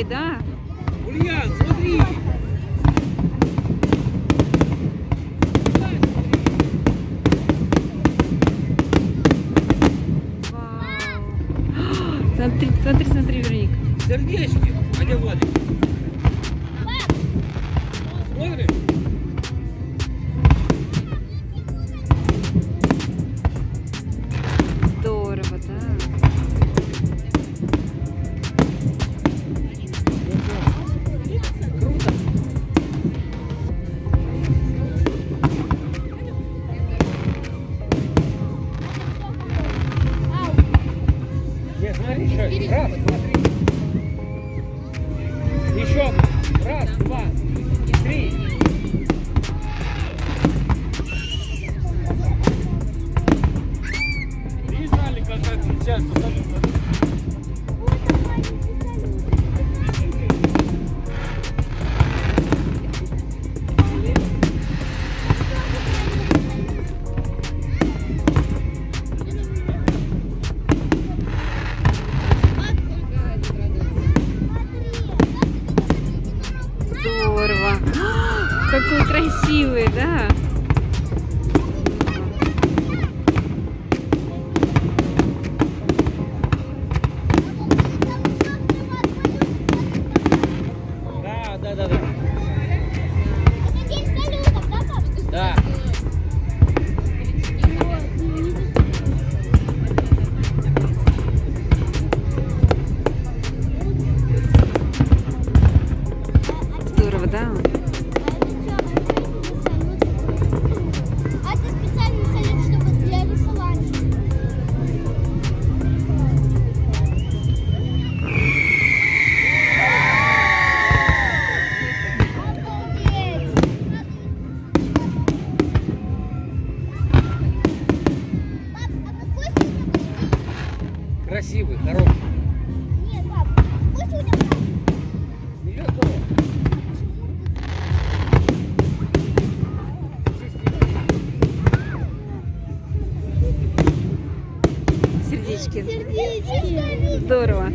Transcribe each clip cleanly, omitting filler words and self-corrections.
Да? Ульян, смотри! Вау. Смотри, смотри, смотри, Вероника. Сердечки! А где Владик? Смотри! Здорово, да? Смотри, еще. Раз, смотри. Еще. Раз, два, три. Видали, как отличается? Здорово. Какой красивый, да? Да. Да. Здорово, да? А это специальный салют, чтобы для рисования. Красивый, хороший. Нет, пап, пусть у тебя $1 000 000. Сердечки. сердечки. Здорово.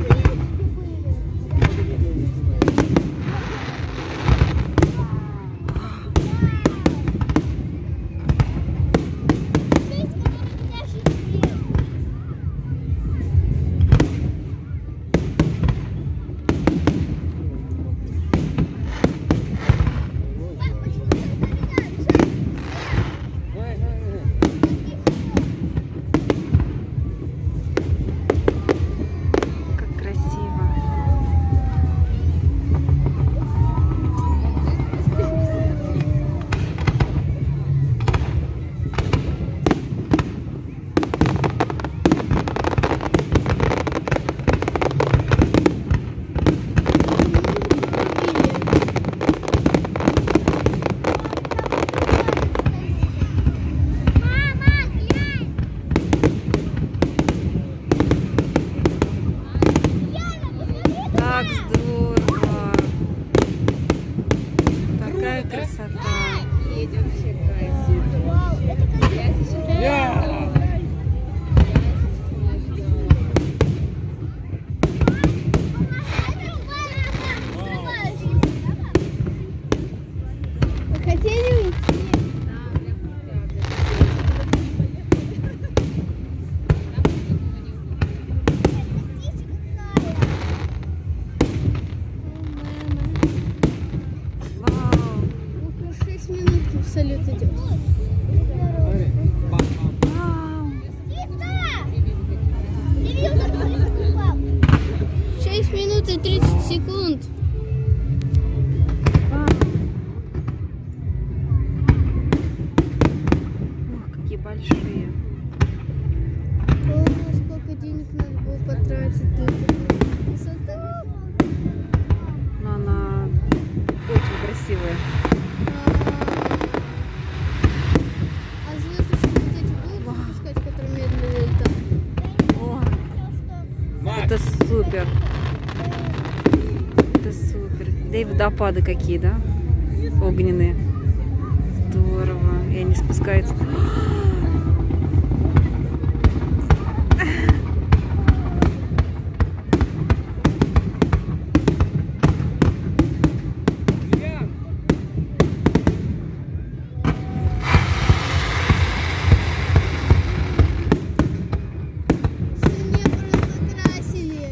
какие большие. Ого, сколько денег надо было потратить на эту красоту. Но она очень красивая. А звездочки вот эти будут выпускать, которые медленно летают? О, Макс, это супер. Это супер. Да и водопады какие, да? Огненные. Здорово. И они спускаются. Ян, Все небо разукрасили.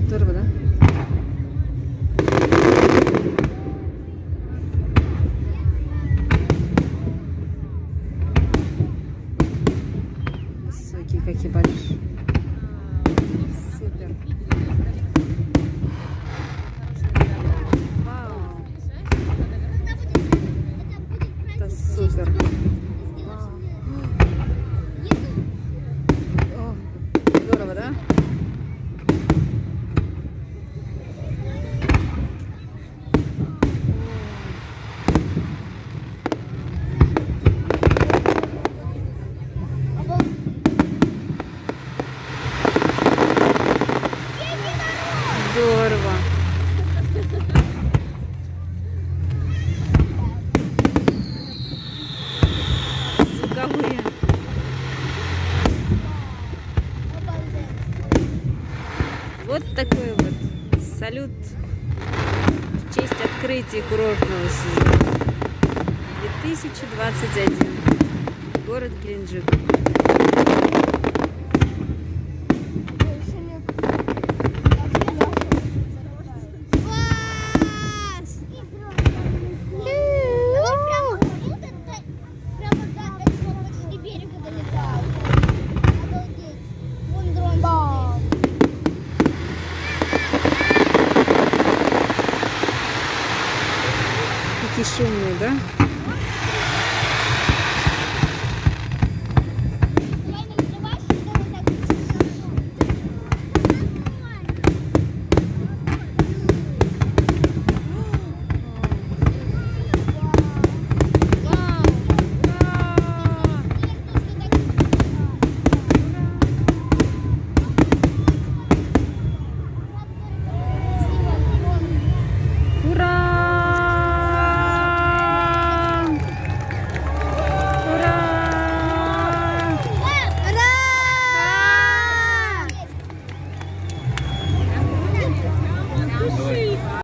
Здорово, да? Высокие какие большие. Супер. Вау. Это супер. О, здорово, да? Здорово. Звуковые. Вот такой вот салют в честь открытия курортного сезона 2021. Город Геленджик. Какие шумные, да?